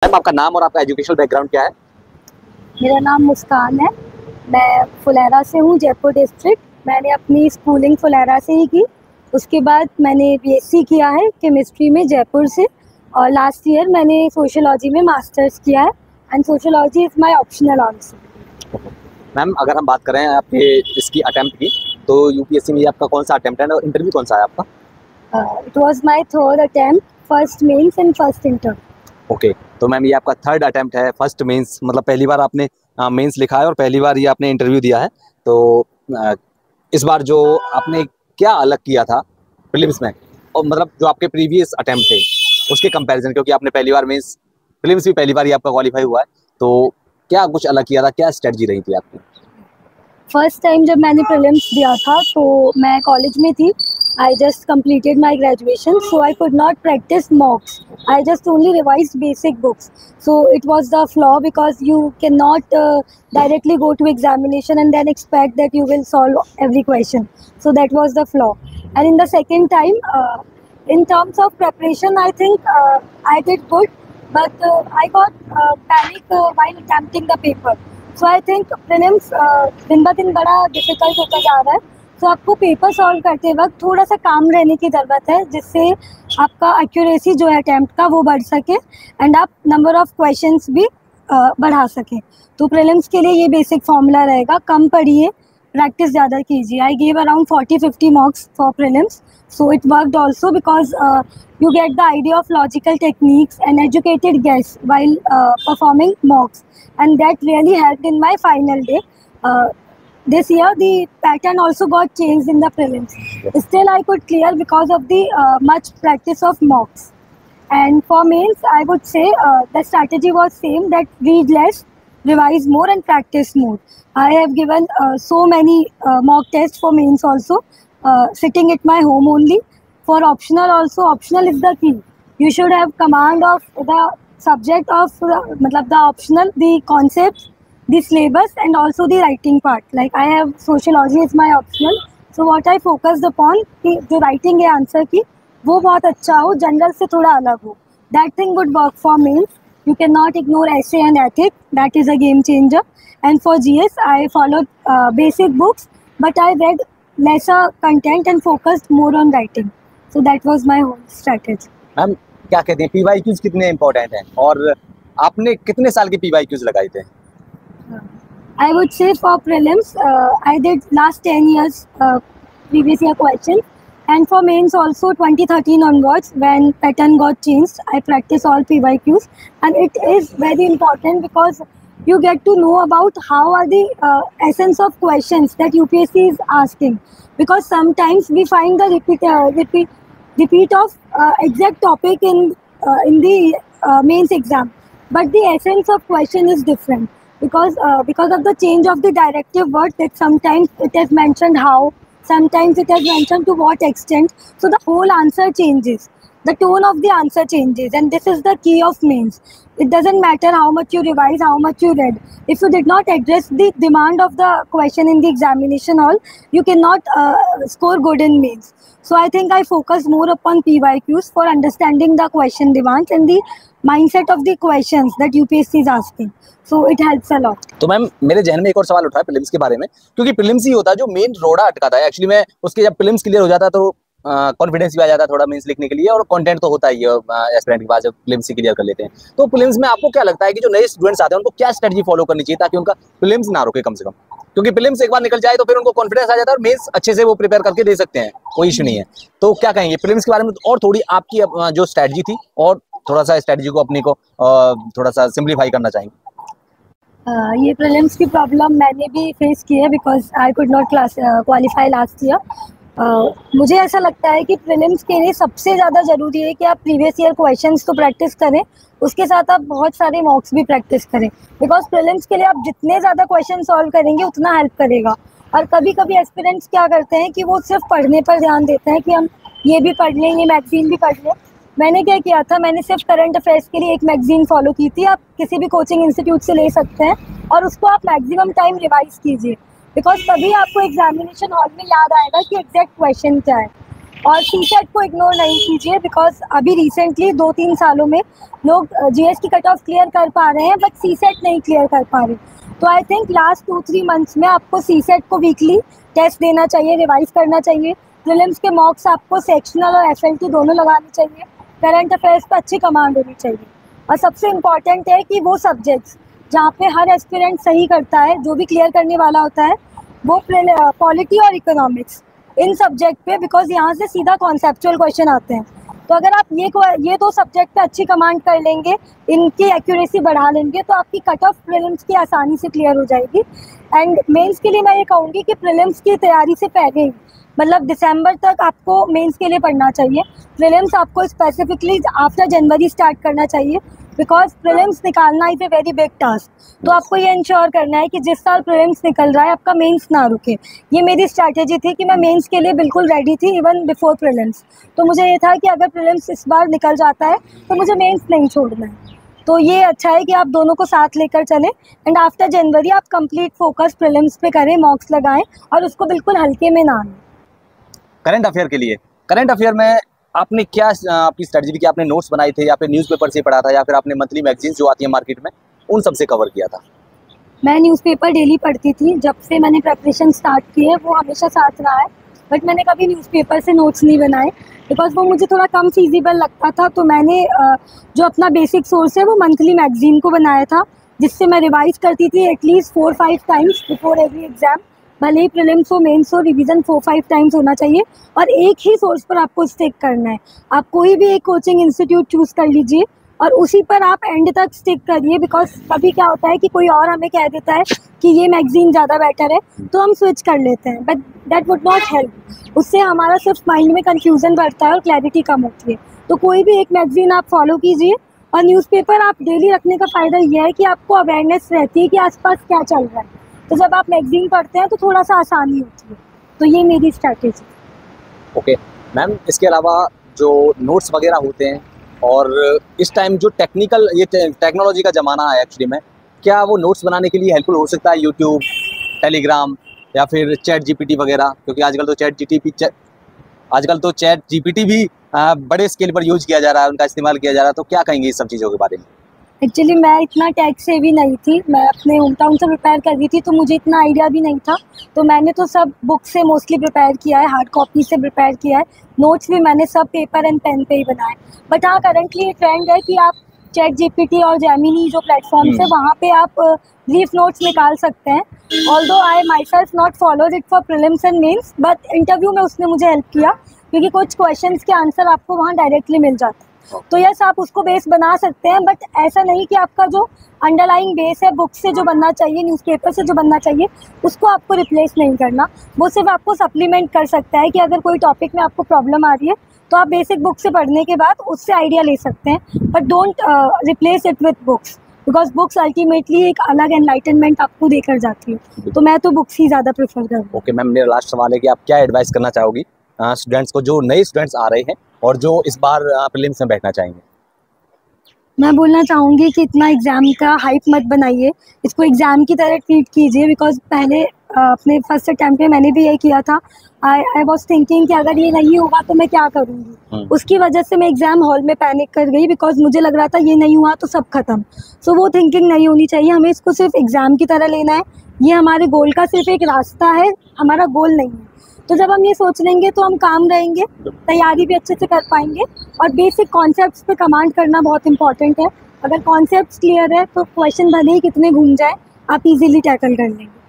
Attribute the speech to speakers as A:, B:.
A: Ma'am आपका नाम और आपका एजुकेशनल बैकग्राउंड क्या है?
B: मेरा नाम मुस्कान है। मैं फुलेरा से हूँ, जयपुर डिस्ट्रिक्ट। मैंने अपनी स्कूलिंग फुलेरा से ही की। उसके बाद मैंने बीएससी किया है केमिस्ट्री में जयपुर से, और लास्ट ईयर मैंने सोशियोलॉजी में मास्टर्स किया है, and sociology is my optional also.
A: Ma'am अगर हम बात करें आपके इसकी अटेम्प्ट की, तो यूपीएससी में ये आपका कौन सा अटेम्प्ट है और इंटरव्यू कौन सा है आपका?
B: It was my third attempt, first mains and first inter.
A: Okay, तो मैम ये आपका थर्ड अटेम्प्ट है, फर्स्ट मेंस मतलब पहली बार आपने मेंस लिखा है और पहली बार ये आपने इंटरव्यू दिया है। तो इस बार जो आपने क्या अलग किया था प्रीलिम्स में, और मतलब जो आपके प्रीवियस अटेम्प्ट थे उसके कंपैरिजन, क्योंकि आपने पहली बार मेंस प्रीलिम्स भी पहली बार ही आपका क्वालिफाई हुआ है, तो क्या कुछ अलग किया था, क्या स्ट्रेटजी रही थी आपकी?
B: फर्स्ट टाइम जब मैंने प्रीलिम्स दिया था तो मैं कॉलेज में थी। I just completed my graduation, so I could not practice mocks. I just only revised basic books. So it was the flaw, because you cannot directly go to examination and then expect that you will solve every question. So that was the flaw. And in the second time, in terms of preparation, I think I did good, but I got panic while attempting the paper. So I think prelims दिन ब दिन बड़ा difficult होता जा रहा है। तो आपको पेपर सॉल्व करते वक्त थोड़ा सा काम रहने की ज़रूरत है, जिससे आपका एक्यूरेसी जो है अटैम्प्ट का वो बढ़ सके, एंड आप नंबर ऑफ़ क्वेश्चंस भी बढ़ा सकें। तो प्रीलिम्स के लिए ये बेसिक फॉर्मूला रहेगा, कम पढ़िए, प्रैक्टिस ज़्यादा कीजिए। I give around 40-50 marks for prelims, so it worked also, because you get the idea of logical techniques and educated guess while performing mocks, and that really helped in my final day. This year the pattern also got changed in the prelims. Still I could clear because of the much practice of mocks. And for mains, I would say the strategy was same, that read less, revise more and practice more. I have given so many mock tests for mains also, sitting at my home only. For optional also, optional is the key. You should have command of the subject of the optional, the concepts, the syllabus, and also the writing part. Like I have sociology is my optional, so what I focused upon कि जो writing है answer की वो बहुत अच्छा हो, general से थोड़ा अलग हो. That thing would work for mains. You cannot ignore essay and ethics. That is a game changer. And for GS, I followed basic books, but I read lesser content and focused more on writing. So that was my whole strategy.
A: Ma'am क्या कहते हैं, PYQs कितने important हैं और आपने कितने साल के पीवाईक्यूज लगाए थे?
B: I would say for prelims, I did last 10 years previous year question, and for mains also 2013 onwards, when pattern got changed, I practice all PYQs, and it is very important because you get to know about how are the essence of questions that UPSC is asking, because sometimes we find the repeat of exact topic in the mains exam, but the essence of question is different, because of the change of the directive word, that sometimes it is mentioned how, sometimes it is mentioned to what extent, so the whole answer changes, the tone of the answer changes, and this is the key of mains. It doesn't matter how much you revise, how much you read. If you did not address the demand of the question in the examination hall, you cannot score good in mains. So I think I focus more upon PYQs for understanding the question demands and the mindset of the questions that UPSC is asking. So it helps a lot.
A: तो ma'am मेरे जहन में एक और सवाल उठा है prelims के बारे में, क्योंकि प्रीलिम्स ही होता है जो मेन रोड़ा अटकाता है एक्चुअली में। उसके जब प्रीलिम्स क्लियर हो जाता है तो कॉन्फिडेंस भी आ जाता है थोड़ा मेंस लिखने के लिए, और कंटेंट तो होता ही है एस्पिरेंट के पास जब प्रीलिम्स ही क्लियर कर लेते हैं। तो प्रीलिम्स में आपको क्या लगता है कि जो नए स्टूडेंट्स आते हैं उनको क्या स्ट्रेटजी फॉलो करनी चाहिए ताकि उनका प्रीलिम्स ना रुके कम से कम? क्योंकि प्रीलिम्स एक बार निकल जाए तो फिर उनको कॉन्फिडेंस आ जाता है और मेंस अच्छे से वो प्रिपेयर करके दे सकते हैं, कोई इशू नहीं है। तो क्या कहेंगे प्रीलिम्स के बारे में, और थोड़ी आपकी जो स्ट्रेटजी थी और थोड़ा सा स्ट्रेटजी को अपनी को थोड़ा सा सिंप्लीफाई करना चाहेंगे?
B: ये प्रीलिम्स की प्रॉब्लम मैंने भी फेस की है, because I could not qualify last year. मुझे ऐसा लगता है कि प्रीलिम्स के लिए सबसे ज़्यादा ज़रूरी है कि आप प्रीवियस ईयर क्वेश्चंस तो प्रैक्टिस करें, उसके साथ आप बहुत सारे मॉक्स भी प्रैक्टिस करें, बिकॉज प्रीलिम्स के लिए आप जितने ज़्यादा क्वेश्चन सॉल्व करेंगे उतना हेल्प करेगा। और कभी कभी एस्पिरेंट्स क्या करते हैं कि वो सिर्फ पढ़ने पर ध्यान देते हैं कि हम ये भी पढ़ लें, ये मैगजीन भी पढ़ लें। मैंने क्या किया था, मैंने सिर्फ करंट अफेयर्स के लिए एक मैगजीन फॉलो की थी। आप किसी भी कोचिंग इंस्टीट्यूट से ले सकते हैं, और उसको आप मैक्सिमम टाइम रिवाइज कीजिए, बिकॉज तभी आपको एग्जामिनेशन हॉल में याद आएगा कि एग्जैक्ट क्वेश्चन क्या है। और सीसेट को इग्नोर नहीं कीजिए, बिकॉज अभी रिसेंटली 2-3 सालों में लोग जीएस की कट ऑफ क्लियर कर पा रहे हैं बट सीसेट नहीं क्लियर कर पा रहे। तो आई थिंक लास्ट 2-3 मंथ्स में आपको सीसेट को वीकली टेस्ट देना चाहिए, रिवाइज करना चाहिए। प्रीलिम्स के मॉक्स आपको सेक्शनल और एफएलटी दोनों लगाने चाहिए। करंट अफेयर्स पर अच्छी कमांड होनी चाहिए। और सबसे इम्पॉर्टेंट है कि वो सब्जेक्ट्स जहाँ पे हर एस्पिरेंट सही करता है, जो भी क्लियर करने वाला होता है, वो पॉलिटी और इकोनॉमिक्स, इन सब्जेक्ट पे, बिकॉज यहाँ से सीधा कॉन्सेप्चुअल क्वेश्चन आते हैं। तो अगर आप ये 2 सब्जेक्ट पे अच्छी कमांड कर लेंगे, इनकी एक्यूरेसी बढ़ा लेंगे, तो आपकी कट ऑफ प्रीलिम्स की आसानी से क्लियर हो जाएगी। एंड मेंस के लिए मैं ये कहूँगी कि प्रीलिम्स की तैयारी से पहले ही, मतलब दिसंबर तक आपको मेंस के लिए पढ़ना चाहिए। प्रीलिम्स आपको स्पेसिफिकली आफ्टर जनवरी स्टार्ट करना चाहिए, बिकॉज प्रीलिम्स निकालना is a very big task. तो आपको ये इंश्योर करना है कि जिस साल प्रीलिम्स निकल रहा है आपका मेंस ना रुके। ये मेरी स्ट्रैटेजी थी कि मैं मेंस के लिए बिल्कुल रेडी थी इवन बिफोर प्रीलिम्स। तो मुझे ये था कि अगर प्रीलिम्स इस बार निकल जाता है तो मुझे मेंस नहीं छोड़ना है। तो ये अच्छा है कि आप दोनों को साथ लेकर चलें एंड आफ्टर जनवरी आप कंप्लीट फोकस प्रीलिम्स पे करें, मॉक्स लगाएं और उसको बिल्कुल हल्के में ना लें।
A: करंट अफेयर के लिए, करंट अफेयर में आपने क्या आपकी स्ट्रेटजी की? आपने नोट्स बनाए थे या फिर न्यूज़पेपर से पढ़ा था या फिर आपने मंथली मैगजीन्स जो आती है मार्केट में उन सब से कवर किया था?
B: मैं न्यूज़पेपर डेली पढ़ती थी। जब से मैंने प्रेपरेशन स्टार्ट की है वो हमेशा साथ रहा है, बट मैंने कभी न्यूज़पेपर से नोट्स नहीं बनाए बिकॉज वो मुझे थोड़ा कम फीजिबल लगता था। तो मैंने जो अपना बेसिक सोर्स है वो मंथली मैगजीन को बनाया था, जिससे मैं रिवाइज करती थी at least 4-5 times before every exam. भले ही प्रीलिम्स हो, मेंस हो, रिवीजन 4-5 टाइम्स होना चाहिए और एक ही सोर्स पर आपको स्टिक करना है। आप कोई भी एक कोचिंग इंस्टीट्यूट चूज़ कर लीजिए और उसी पर आप एंड तक स्टिक करिए, बिकॉज कभी क्या होता है कि कोई और हमें कह देता है कि ये मैगजीन ज़्यादा बेटर है तो हम स्विच कर लेते हैं, but that would not help. उससे हमारा सिर्फ माइंड में कन्फ्यूज़न बढ़ता है और क्लैरिटी कम होती है। तो कोई भी एक मैगजीन आप फॉलो कीजिए और न्यूज़पेपर आप डेली रखने का फ़ायदा यह है कि आपको अवेयरनेस रहती है कि आसपास क्या चल रहा है। तो जब आप मैगजीन पढ़ते हैं तो थोड़ा सा आसानी होती है। तो ये मेरी स्ट्रैटेजी।
A: ओके मैम, इसके अलावा जो नोट्स वगैरह होते हैं और इस टाइम जो टेक्नोलॉजी का ज़माना है एक्चुअली में, क्या वो नोट्स बनाने के लिए हेल्पफुल हो सकता है? यूट्यूब, टेलीग्राम या फिर चैट जीपीटी वगैरह, क्योंकि आजकल तो चैट जीपीटी भी बड़े स्केल पर यूज किया जा रहा है, उनका इस्तेमाल किया जा रहा है। तो क्या कहेंगे इस सब चीज़ों के बारे में?
B: एक्चुअली मैं इतना टेक सेवी नहीं थी, मैं अपने होम टाउन से प्रिपेयर कर रही थी तो मुझे इतना आइडिया भी नहीं था। तो मैंने तो सब बुक से मोस्टली प्रिपेयर किया है, हार्ड कॉपी से प्रिपेयर किया है। नोट्स भी मैंने सब पेपर एंड पेन पे ही बनाए। बट हाँ, करंटली ये ट्रेंड है कि आप चैट जीपीटी और जेमिनी जो प्लेटफॉर्म्स है वहाँ पे आप ब्रीफ नोट्स निकाल सकते हैं। Although I myself not followed it for prelims and mains, but interview में उसने मुझे हेल्प किया क्योंकि कुछ क्वेश्चंस के आंसर आपको वहाँ डायरेक्टली मिल जाते हैं। तो यस, आप उसको बेस बना सकते हैं, बट ऐसा नहीं कि आपका जो अंडरलाइंग बेस है बुक से जो बनना चाहिए, न्यूज़पेपर से जो बनना चाहिए, उसको आपको रिप्लेस नहीं करना। वो सिर्फ आपको सप्लीमेंट कर सकता है कि अगर कोई टॉपिक में आपको प्रॉब्लम आ रही है तो आप बेसिक बुक से पढ़ने के बाद उससे आइडिया ले सकते हैं, but don't replace it with books, because books ultimately एक अलग एनलाइटनमेंट आपको देकर जाती है। तो मैं तो बुक्स ही ज़्यादा प्रेफर करूँगी।
A: ओके मैम, मेरा लास्ट सवाल है कि आप क्या एडवाइस करना चाहोगी स्टूडेंट्स को, जो नए स्टूडेंट्स आ रहे हैं और जो इस बार प्रीलिम्स में बैठना चाहेंगे?
B: मैं बोलना चाहूँगी कि इतना एग्ज़ाम का हाइप मत बनाइए, इसको एग्ज़ाम की तरह ट्रीट कीजिए। बिकॉज पहले अपने फर्स्ट अटैम्प्ट पे मैंने भी यही किया था। आई वॉज थिंकिंग कि अगर ये नहीं होगा तो मैं क्या करूँगी। उसकी वजह से मैं एग्ज़ाम हॉल में पैनिक कर गई, बिकॉज मुझे लग रहा था ये नहीं हुआ तो सब खत्म। सो वो थिंकिंग नहीं होनी चाहिए, हमें इसको सिर्फ एग्ज़ाम की तरह लेना है। ये हमारे गोल का सिर्फ एक रास्ता है, हमारा गोल नहीं है। तो जब हम ये सोच लेंगे तो हम काम रहेंगे, तैयारी भी अच्छे से कर पाएंगे। और बेसिक कॉन्सेप्ट्स पे कमांड करना बहुत इंपॉर्टेंट है। अगर कॉन्सेप्ट्स क्लियर है तो क्वेश्चन भले ही कितने घूम जाए, आप इजीली टैकल कर लेंगे।